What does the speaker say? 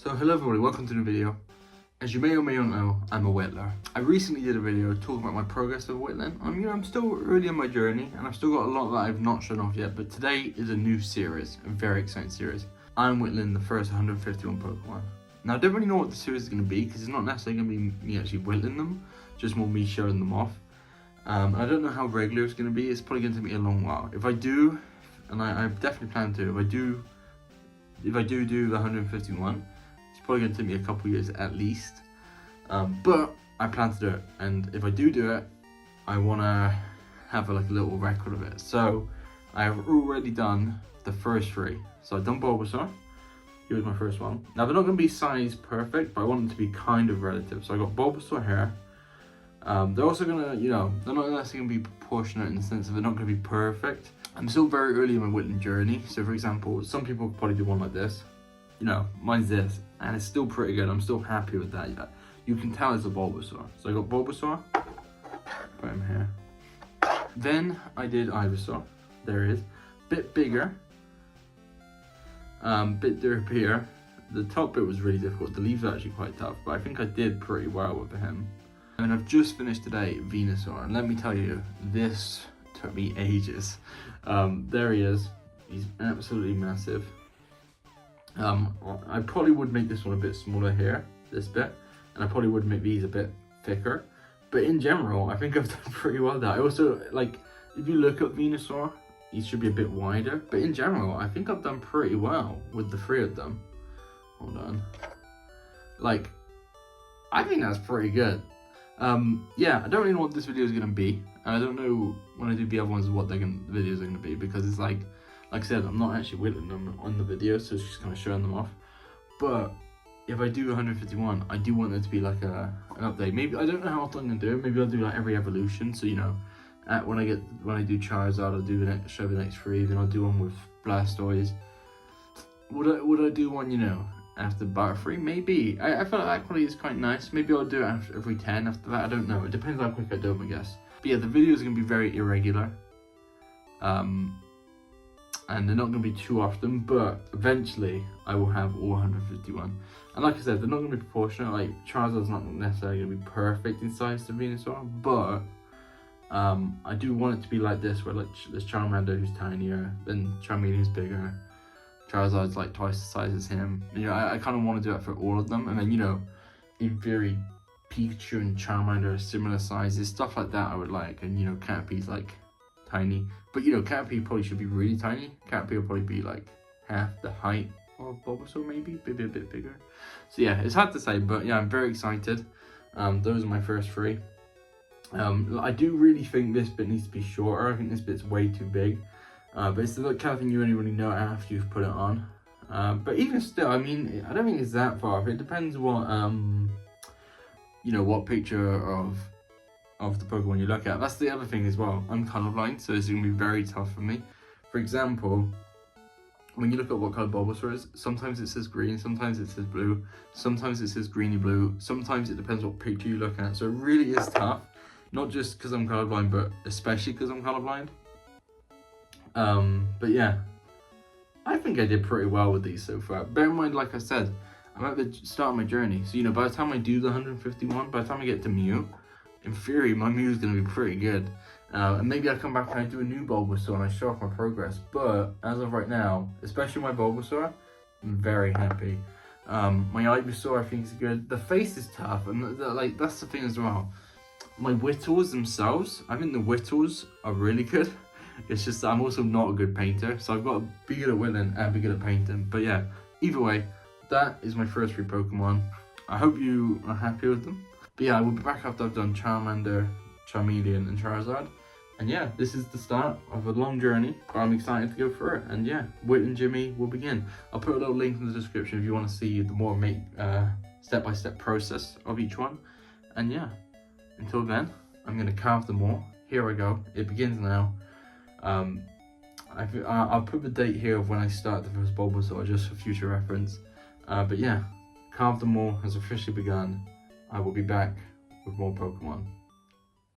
So hello everybody, welcome to the video. As you may or may not know, I'm a whittler. I recently did a video talking about my progress of whittling. I'm still early in my journey and I've still got a lot that I've not shown off yet, but today is a new series, a very exciting series. I'm whittling the first 151 Pokemon. Now I don't really know what the series is going to be because it's not necessarily going to be me actually whittling them, just more me showing them off. I don't know how regular it's going to be. It's probably going to take me a long while. If I do, and I definitely plan to, if I do the 151, it's probably going to take me a couple years at least. But I plan to do it, and if I do it, I want to have a little record of it. So I have already done the first three. So I've done Bulbasaur. He was my first one. Now they're not going to be size perfect, but I want them to be kind of relative. So I got Bulbasaur here. They're also going to, they're not necessarily going to be proportionate in the sense that they're not going to be perfect. I'm still very early in my whittling journey. So for example, some people could probably do one like this. Mine's this, and it's still pretty good. I'm still happy with that. You can tell it's a Bulbasaur. So I got Bulbasaur, put him here. Then I did Ivysaur. There he is. Bit bigger. Bit derpier. The top bit was really difficult. The leaves are actually quite tough, but I think I did pretty well with him. And I've just finished today Venusaur, and let me tell you, this took me ages. There he is. He's absolutely massive. I probably would make this one a bit smaller here, this bit, and I probably would make these a bit thicker. But in general, I think I've done pretty well there. I also, if you look at Venusaur, he should be a bit wider. But in general, I think I've done pretty well with the three of them. Hold on. I think that's pretty good. Yeah, I don't really know what this video is going to be. And I don't know when I do the other ones what the videos are going to be, because it's like I said, I'm not actually whittling them on the video, so it's just kind of showing them off. But if I do 151, I do want there to be an update. Maybe, I don't know how often I'm going to do it. Maybe I'll do every evolution. So, when I do Charizard, I'll do show the next three. Then I'll do one with Blastoise. Would I do one, after Butterfree? Maybe. I feel like that quality is quite nice. Maybe I'll do it after every 10 after that. I don't know. It depends how quick I do them, I guess. But yeah, the videos are going to be very irregular. And they're not going to be too often, but eventually I will have all 151. And like I said, they're not going to be proportionate. Charizard's not necessarily going to be perfect in size to Venusaur, but I do want it to be like this, where there's Charmander who's tinier, then Charmeleon's bigger, Charizard's twice the size as him. I kind of want to do that for all of them, and then in theory, Pikachu and Charmander are similar sizes, stuff like that I would like, and Caterpie's tiny, but Caterpie probably should be really tiny. Caterpie will probably be half the height of Bulbasaur, maybe a bit bigger. So yeah, it's hard to say, but yeah, I'm very excited. Those are my first three. I do really think this bit needs to be shorter. I think this bit's way too big, but it's the kind of thing you only really know after you've put it on. But even still, I mean, I don't think it's that far off. It depends what what picture of the Pokemon you look at. That's the other thing as well. I'm colorblind, so it's going to be very tough for me. For example, when you look at what color Bulbasaur is, sometimes it says green, sometimes it says blue, sometimes it says greeny blue, sometimes it depends what picture you look at. So it really is tough, not just because I'm colorblind, but especially because I'm colorblind. But yeah, I think I did pretty well with these so far. Bear in mind, like I said, I'm at the start of my journey. So by the time I do the 151, by the time I get to Mew, in theory, my Mew is going to be pretty good. And maybe I come back and I do a new Bulbasaur and I show off my progress. But as of right now, especially my Bulbasaur, I'm very happy. My Ivysaur I think is good. The face is tough, and that's the thing as well. My Whittles themselves, I think the Whittles are really good. It's just that I'm also not a good painter, so I've got to be good at whittling and be good at painting. But yeah, either way, that is my first three Pokemon. I hope you are happy with them. But yeah, I will be back after I've done Charmander, Charmeleon and Charizard. And yeah, this is the start of a long journey, but I'm excited to go through it. And yeah, Whit and Jimmy will begin. I'll put a little link in the description if you want to see the more step-by-step process of each one. And yeah, until then, I'm going to carve them all. Here I go. It begins now. I'll put the date here of when I start the first Bulbasaur just for future reference. But yeah, Carve them all has officially begun. I will be back with more Pokemon.